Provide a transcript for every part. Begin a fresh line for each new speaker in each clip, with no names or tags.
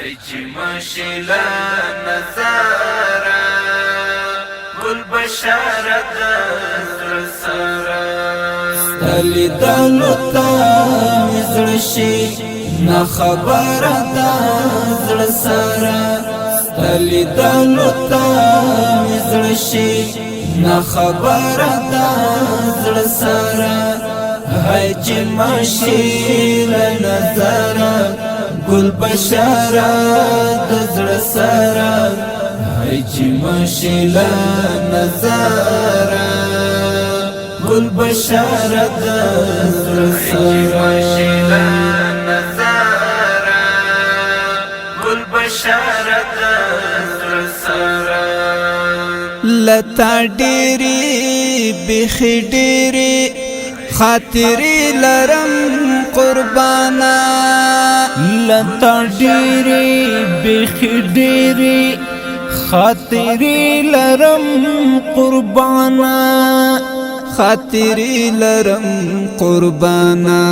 چې مشلا نظارا گل بشارت زړه سره ستلی دلو تا مزړشي نا خبر دا زړه سره ستلی دلو تا مزړشي نا خبر دا زړه سره هاي چې مشلا نظارا گل بشارت زړه سره هاي چې مشلا نظارا گل بشارت زړه سره گل بشارت زړه سره لتا ډېری بخي ډېری خاطري لرم قربانا
لتا ډېری بخي ډېری خاطري لرم قربانا
خاطري لرم قربانا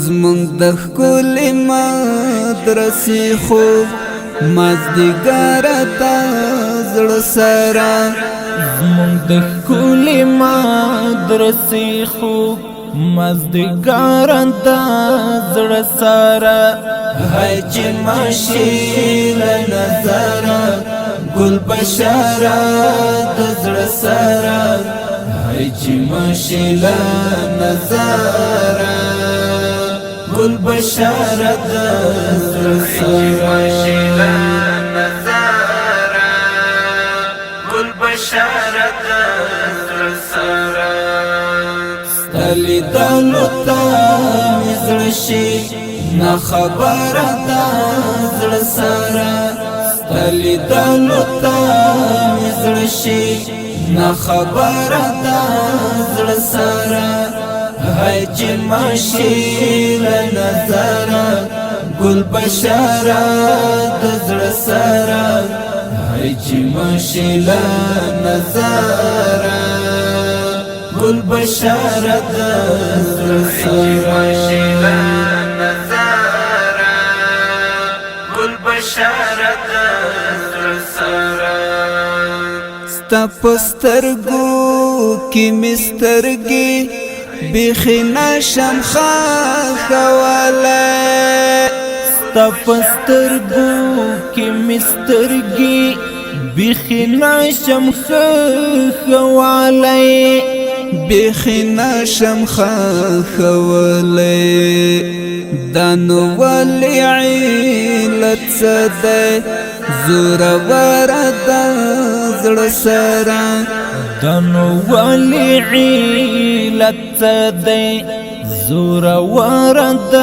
زمونږ د ښکلې مدرسې خو مازدیګر ته زړه سره
زمونږ د ښکلې مدرسې خو مازدیګر ته زړه سره
هاي چې مشلا نظارا گل بشارت زړه سره هاي چې مشلا نظارا گل بشارت زړه سره گل بشارت زړه سره ستلی دلو تا مزړشي نا خبر دا زړه سره ستلی دلو تا مزړشي نا خبر دا زړه سره هاي چې مشلا نظارا گل بشارت زړه سره هاي چې مشلا نظارا گل بشارت زړه سره گل بشارت زړه سره ستا پسترګو کې مسترګي بخي نشم خاخواله
ستا پسترګو کې مسترګي بخي نشم خاخواله
بخي نشم خاخواله دانو ولی علت سده زور ورد زړه سره
دانو ولی علت سده زور ورد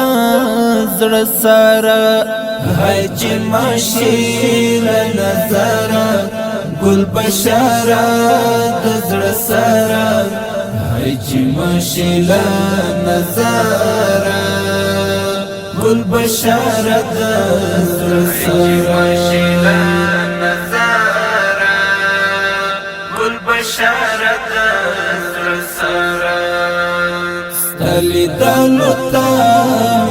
زړه سره
هاي چې مشلا نظارا گل بشارت زړه سره هاي چې مشلا نظارا گل بشارت زړه سره گل بشارت زړه سره ستلی دلو تا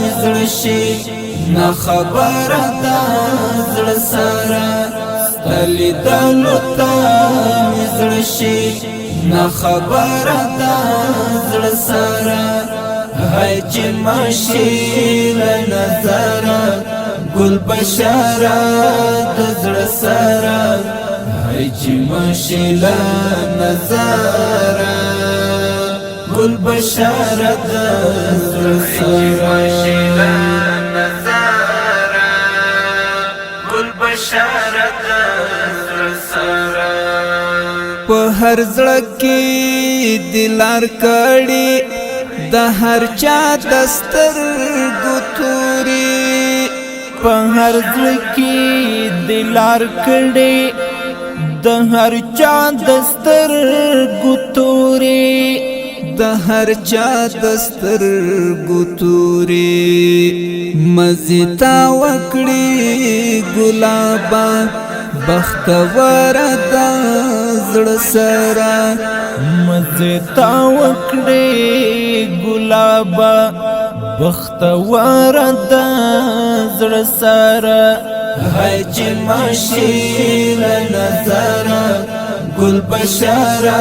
مزړشي نا خبر دا زړه سره ستلی دلو تا مزړشي نا خبر دا زړه سره هاي چې مشلا نظارا گل بشارت زړه سره هاي چې مشلا نظارا گل بشارت زړه سره گل بشارت زړه سره په هر زړه کې دلار کړي د هر چا دسترګو توري
په هر ځل کې دلار کړي د هر چا دسترګو توري
د هر چا دسترګو توري مزتا وکړي ګلابا بختور د زړه سره
مزتا وکړي ګلابا بختور د زړه سره
حج مشیل نظرا گل بشارا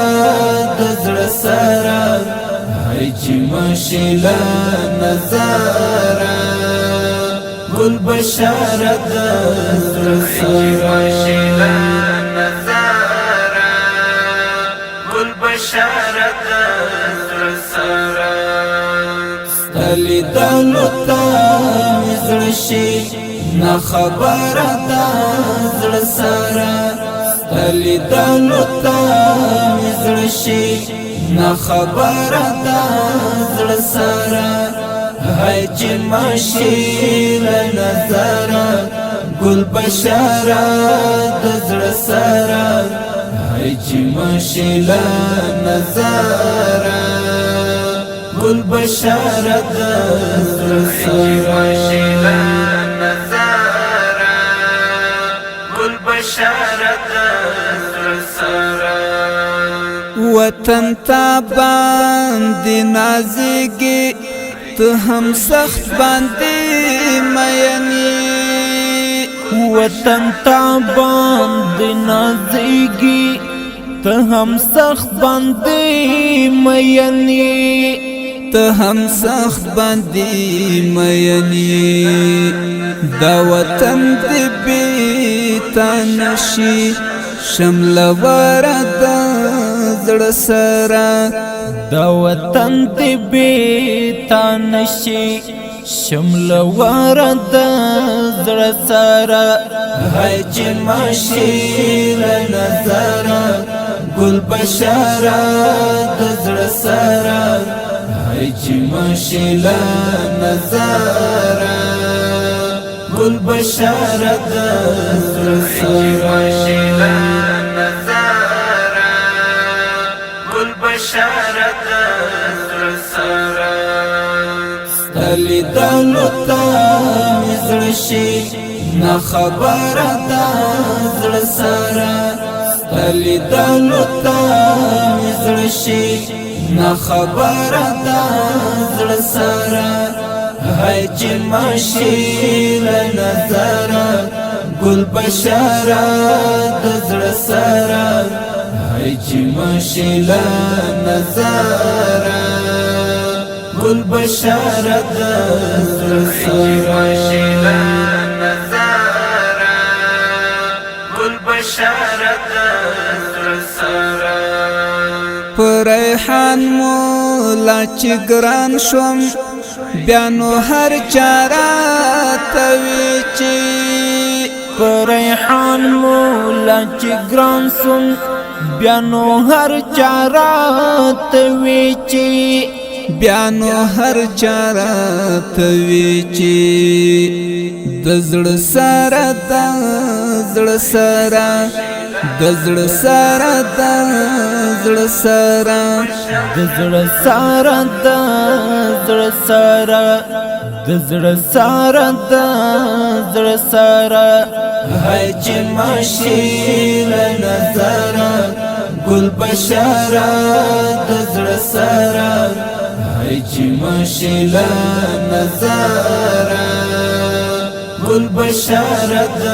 دزر سارا حج مشیل نظرا گل بشارا دزر سارا گل بشارا دزر سارا ستلی دلو تا مزرشی نا خبر دا زړه سره ستلی دلو تا مزرشی نا خبر دا زړه سره حج مشیل نظره گل بشاره د زړه سره حج مشیل نظره گل بشاره د زړه سره وطن تا باندې نازګي ته هم سخت باندې مینی
وطن تا باندې نازګي ته هم سخت باندې مینی
ته هم سخت باندې مینی دا وطن دې بیتا نشي شمل ورد زړه سره
دا وطن دې بیتا نشي شمل ورد زړه سره
حج مشیل نظره گل بشاره د زړه سره حج مشیل نظره گل بشاره د زړه سره گل بشاره د زړه سره ستلی دلو تا مزرشی نا خبر دا زړه سره ستلی دلو تا مزرشی نا خبر دا زړه سره حج مشیل نظره گل بشاره د زړه سره حج مشیل نظره گل بشاره د زړه سره گل بشاره د زړه سره پریحان مولا چې ګران شوم بیا نو هر چاره توی چې
پریحان مولا چې ګران سم بیا نو هر چاره توی چې
بیا نو هر چاره توی چې د زړه سره د زړه سره د زړه سره د زړه سره
د زړه سره د زړه سره د زړه سره د زړه سره
حج مشیل نظره گل بشاره د زړه سره حج مشیل نظره گل بشاره د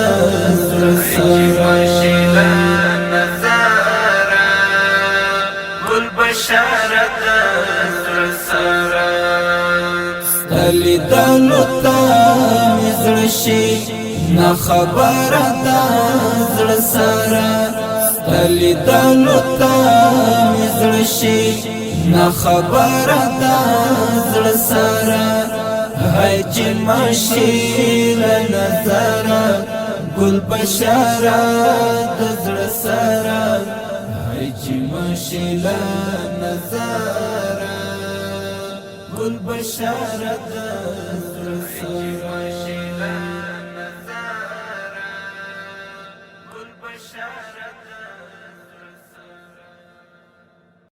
زړه سره گل بشاره د زړه سره ستلی دلو تا مزرشی نا خبر دا زړه سره ستلی دلو تا مزرشی نا خبر دا زړه سره حج مشیل نظره گل بشاره د زړه سره حج مشیل نظره گل بشاره د